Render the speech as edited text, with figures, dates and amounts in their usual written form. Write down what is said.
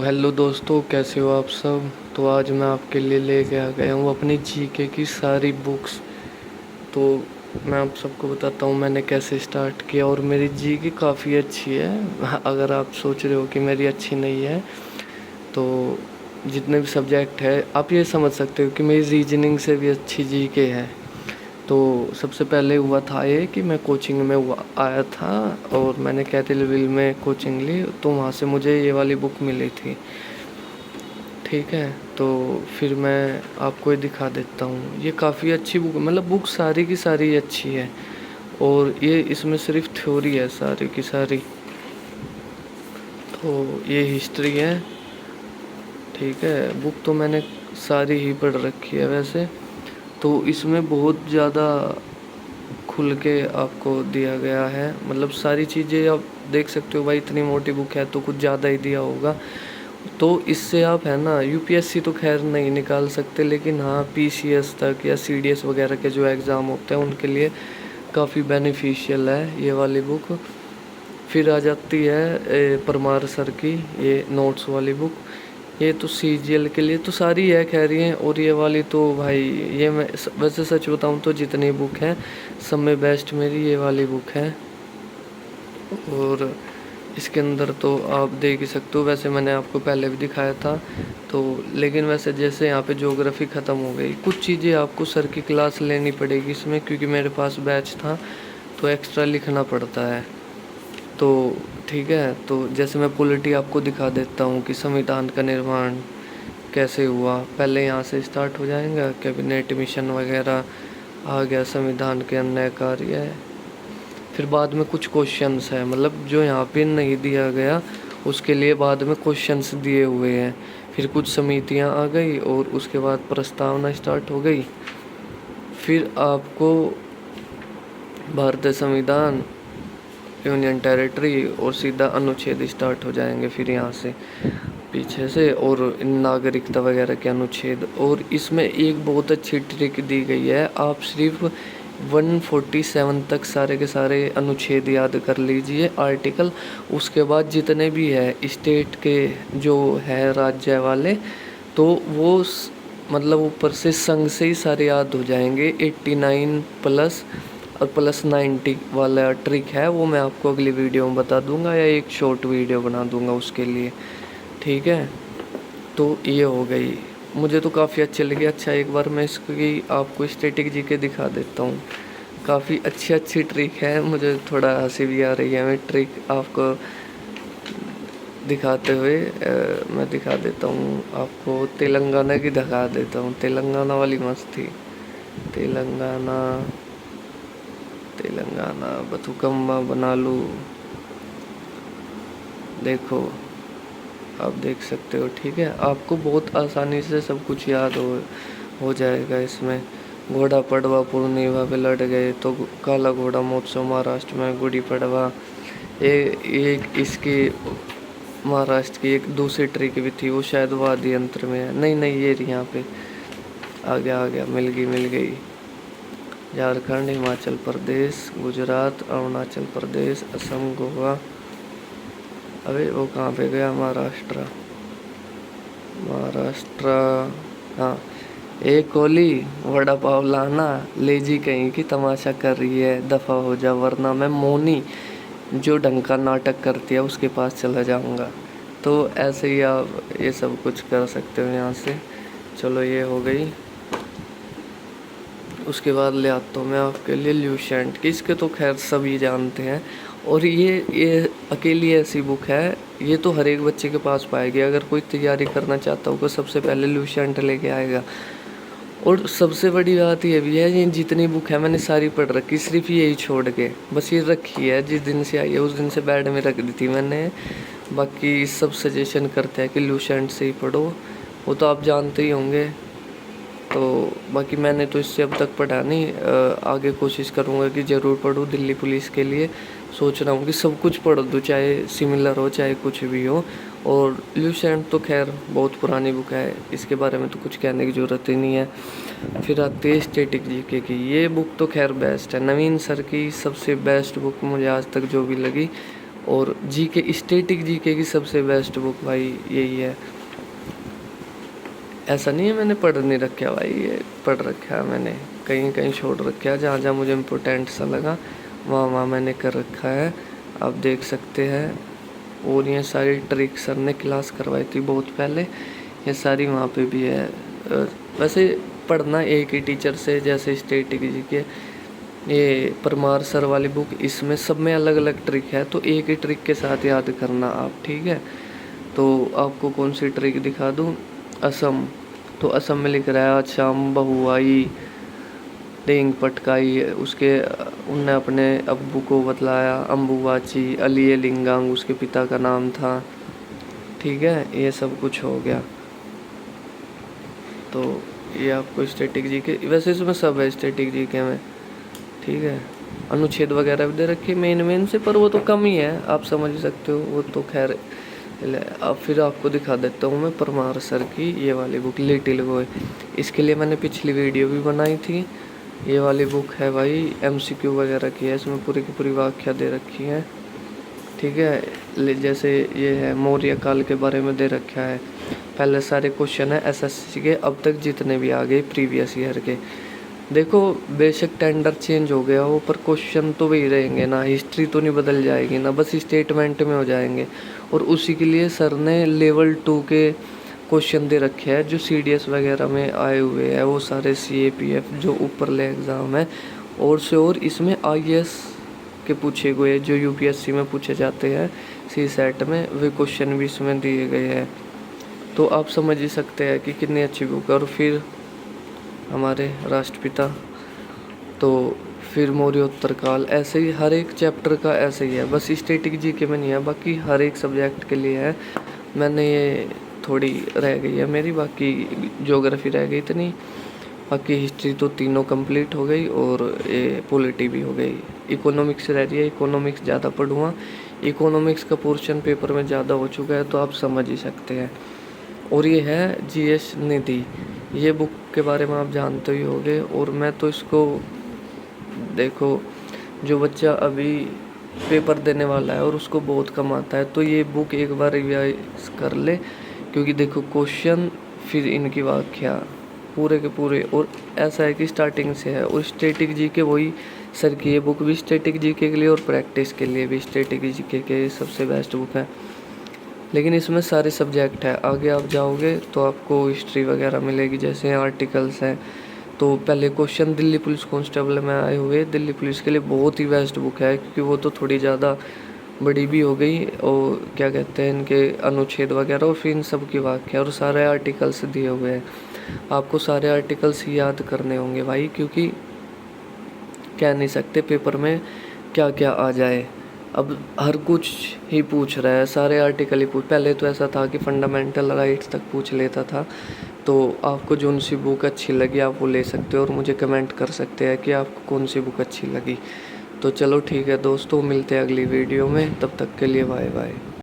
Hello दोस्तों, कैसे हो आप सब। तो आज मैं आपके लिए लेके आ गया हूँ अपनी जीके की सारी बुक्स। तो मैं आप सबको बताता हूँ मैंने कैसे स्टार्ट किया। और मेरी जीके काफ़ी अच्छी है। अगर आप सोच रहे हो कि मेरी अच्छी नहीं है तो जितने भी सब्जेक्ट है आप ये समझ सकते हो कि मेरी रीजनिंग से भी अच्छी जीके है। तो सबसे पहले हुआ था ये कि मैं कोचिंग में आया था और मैंने कैथेड्रल में कोचिंग ली, तो वहाँ से मुझे ये वाली बुक मिली थी। ठीक है, तो फिर मैं आपको ये दिखा देता हूँ। ये काफ़ी अच्छी बुक, मतलब बुक सारी की सारी अच्छी है। और ये इसमें सिर्फ थ्योरी है सारी की सारी। तो ये हिस्ट्री है। ठीक है, बुक तो मैंने सारी ही पढ़ रखी है वैसे। तो इसमें बहुत ज़्यादा खुल के आपको दिया गया है, मतलब सारी चीज़ें आप देख सकते हो। भाई इतनी मोटी बुक है तो कुछ ज़्यादा ही दिया होगा। तो इससे आप है ना यूपीएससी तो खैर नहीं निकाल सकते, लेकिन हाँ पीसीएस तक या सीडीएस वगैरह के जो एग्ज़ाम होते हैं उनके लिए काफ़ी बेनिफिशियल है ये वाली बुक। फिर आ जाती है परमार सर की ये नोट्स वाली बुक। ये तो सीजीएल के लिए तो सारी है खैर ये। और ये वाली तो भाई ये मैं वैसे सच बताऊँ तो जितनी बुक हैं सब में बेस्ट मेरी ये वाली बुक है। और इसके अंदर तो आप देख ही सकते हो, वैसे मैंने आपको पहले भी दिखाया था। तो लेकिन वैसे जैसे यहाँ पे ज्योग्राफी ख़त्म हो गई, कुछ चीज़ें आपको सर की क्लास लेनी पड़ेगी इसमें, क्योंकि मेरे पास बैच था तो एक्स्ट्रा लिखना पड़ता है। तो ठीक है, तो जैसे मैं पॉलिटी आपको दिखा देता हूँ कि संविधान का निर्माण कैसे हुआ। पहले यहाँ से स्टार्ट हो जाएगा, कैबिनेट मिशन वगैरह आ गया, संविधान के अन्य कार्य। फिर बाद में कुछ क्वेश्चंस है, मतलब जो यहाँ पे नहीं दिया गया उसके लिए बाद में क्वेश्चंस दिए हुए हैं। फिर कुछ समितियाँ आ गई और उसके बाद प्रस्तावना स्टार्ट हो गई। फिर आपको भारतीय संविधान, यूनियन टेरिटरी और सीधा अनुच्छेद स्टार्ट हो जाएंगे फिर यहाँ से पीछे से, और नागरिकता वगैरह के अनुच्छेद। और इसमें एक बहुत अच्छी ट्रिक दी गई है, आप सिर्फ 147 तक सारे के सारे अनुच्छेद याद कर लीजिए, आर्टिकल। उसके बाद जितने भी है स्टेट के जो है राज्य वाले, तो वो मतलब ऊपर से संघ से ही सारे याद हो जाएंगे। 89 प्लस और प्लस 90 वाला ट्रिक है, वो मैं आपको अगली वीडियो में बता दूंगा या एक शॉर्ट वीडियो बना दूंगा उसके लिए। ठीक है, तो ये हो गई। मुझे तो काफ़ी अच्छे लगे। अच्छा, एक बार मैं इसकी आपको स्टैटिक जीके दिखा देता हूँ। काफ़ी अच्छी ट्रिक है, मुझे थोड़ा हंसी भी आ रही है। मैं ट्रिक आपको दिखाते हुए मैं दिखा देता हूँ आपको। तेलंगाना की दिखा देता हूँ, तेलंगाना वाली मस्त थी। तेलंगाना तेलंगाना बथुकम्मा बना लूँ। देखो, आप देख सकते हो। ठीक है, आपको बहुत आसानी से सब कुछ याद हो जाएगा इसमें। घोड़ा पड़वा पूर्णिमा पे लड़ गए तो काला घोड़ा महोत्सव महाराष्ट्र में, गुड़ी पड़वा। एक इसकी महाराष्ट्र की एक दूसरी ट्रिक भी थी, वो शायद वाद्य यंत्र में है। नहीं ये रही, यहाँ पे आ गया, मिल गई। झारखंड, हिमाचल प्रदेश, गुजरात, अरुणाचल प्रदेश, असम, गोवा। अबे वो कहाँ पे गया? महाराष्ट्र। हाँ। एक कोली वड़ा पाव लाना, लेजी कहीं की तमाशा कर रही है, दफ़ा हो जा वरना मैं मोनी जो ढंग का नाटक करती है उसके पास चला जाऊंगा। तो ऐसे ही आप ये सब कुछ कर सकते हो यहाँ से। चलो, ये हो गई। उसके बाद ले आता हूँ मैं आपके लिए ल्यूसेंट की। इसके तो खैर सभी जानते हैं। और ये अकेली ऐसी बुक है, ये तो हर एक बच्चे के पास पाएगी। अगर कोई तैयारी करना चाहता होगा सबसे पहले ल्यूसेंट लेके आएगा। और सबसे बड़ी बात ये भी है, ये जितनी बुक है मैंने सारी पढ़ रखी, सिर्फ यही छोड़ के बस ये रखी है। जिस दिन से आई है उस दिन से बेड में रख दी थी मैंने। बाकी सब सजेशन करते हैं कि ल्यूसेंट से ही पढ़ो, वो तो आप जानते ही होंगे। तो बाकी मैंने तो इससे अब तक पढ़ा नहीं। आगे कोशिश करूँगा कि ज़रूर पढूँ। दिल्ली पुलिस के लिए सोच रहा हूँ कि सब कुछ पढ़ दूँ, चाहे सिमिलर हो चाहे कुछ भी हो। और ल्यूसेंट तो खैर बहुत पुरानी बुक है, इसके बारे में तो कुछ कहने की ज़रूरत ही नहीं है। फिर आती है स्टैटिक जीके की। ये बुक तो खैर बेस्ट है, नवीन सर की सबसे बेस्ट बुक मुझे आज तक जो भी लगी और जीके स्टैटिक जीके की सबसे बेस्ट बुक भाई यही है। ऐसा नहीं है मैंने पढ़ नहीं रखा भाई, ये पढ़ रखा है मैंने, कहीं कहीं छोड़ रखा है, जहाँ जहाँ मुझे इम्पोर्टेंट सा लगा वहाँ वहाँ मैंने कर रखा है, आप देख सकते हैं। और ये सारी ट्रिक सर ने क्लास करवाई थी बहुत पहले, ये सारी वहाँ पे भी है। वैसे पढ़ना एक ही टीचर से, जैसे स्टैटिक जी के ये परमार सर वाली बुक, इसमें सब में अलग अलग ट्रिक है, तो एक ही ट्रिक के साथ याद करना आप, ठीक है। तो आपको कौन सी ट्रिक दिखा दूँ, असम, तो असम में लिख रहा है शाम बहुआई देंग पटकाई, उसके उनने अपने अब्बू को बतलाया अम्बुवाची, अली लिंगांग उसके पिता का नाम था, ठीक है। ये सब कुछ हो गया। तो ये आपको स्टैटिक जी के, वैसे इसमें सब है स्टैटिक जी के में, ठीक है। अनुच्छेद वगैरह भी दे रखे मेन से, पर वो तो कम ही है, आप समझ सकते हो, वो तो खैर। अब फिर आपको दिखा देता हूँ मैं परमार सर की ये वाली बुक लिटिल बॉय, इसके लिए मैंने पिछली वीडियो भी बनाई थी। ये वाली बुक है भाई, MCQ वगैरह की है, इसमें पूरी की पूरी व्याख्या दे रखी है, ठीक है। जैसे ये है मौर्य काल के बारे में दे रखा है, पहले सारे क्वेश्चन है SSC के अब तक जितने भी आ गए प्रीवियस ईयर के। देखो बेशक टेंडर चेंज हो गया हो, पर क्वेश्चन तो वही रहेंगे ना, हिस्ट्री तो नहीं बदल जाएगी ना, बस स्टेटमेंट में हो जाएंगे। और उसी के लिए सर ने लेवल 2 के क्वेश्चन दे रखे हैं, जो CDS वगैरह में आए हुए हैं, वो सारे CAPF जो ऊपरले एग्ज़ाम है, और से और इसमें IAS के पूछे गए, जो UPSC में पूछे जाते हैं CSAT में, वे क्वेश्चन भी इसमें दिए गए हैं। तो आप समझ ही सकते हैं कि कितनी अच्छी बुक है। और फिर हमारे राष्ट्रपिता, तो फिर मौर्योत्तर काल, ऐसे ही हर एक चैप्टर का ऐसे ही है, बस स्टैटिक जीके में नहीं है, बाकी हर एक सब्जेक्ट के लिए है। मैंने ये थोड़ी रह गई है मेरी, बाकी ज्योग्राफी रह गई इतनी, बाकी हिस्ट्री तो तीनों कंप्लीट हो गई, और ये पॉलिटी भी हो गई। इकोनॉमिक्स रह रही है, इकोनॉमिक्स ज़्यादा पढ़ूँगा, इकोनॉमिक्स का पोर्शन पेपर में ज़्यादा हो चुका है, तो आप समझ ही सकते हैं। और ये है GS निधि, ये बुक के बारे में आप जानते ही होंगे। और मैं तो इसको, देखो जो बच्चा अभी पेपर देने वाला है और उसको बहुत कम आता है, तो ये बुक एक बार रिवाइज कर ले, क्योंकि देखो क्वेश्चन फिर इनकी व्याख्या पूरे के पूरे, और ऐसा है कि स्टार्टिंग से है। और स्टैटिक जीके वही सर की ये बुक भी स्टैटिक जीके के लिए और प्रैक्टिस के लिए भी स्टैटिक जीके के सबसे बेस्ट बुक है। लेकिन इसमें सारे सब्जेक्ट है, आगे आप जाओगे तो आपको हिस्ट्री वगैरह मिलेगी, जैसे आर्टिकल्स हैं। तो पहले क्वेश्चन दिल्ली पुलिस कांस्टेबल में आए हुए, दिल्ली पुलिस के लिए बहुत ही बेस्ट बुक है, क्योंकि वो तो थोड़ी ज़्यादा बड़ी भी हो गई, और क्या कहते हैं इनके अनुच्छेद वगैरह, और फिर इन सब की व्याख्या, और सारे आर्टिकल्स दिए हुए हैं। आपको सारे आर्टिकल्स याद करने होंगे भाई, क्योंकि कह नहीं सकते पेपर में क्या क्या आ जाए, अब हर कुछ ही पूछ रहा है, सारे आर्टिकल ही पूछ। पहले तो ऐसा था कि फंडामेंटल राइट्स तक पूछ लेता था। तो आपको जो सी बुक अच्छी लगी आप वो ले सकते हो, और मुझे कमेंट कर सकते हैं कि आपको कौन सी बुक अच्छी लगी। तो चलो ठीक है दोस्तों, मिलते हैं अगली वीडियो में, तब तक के लिए बाय बाय।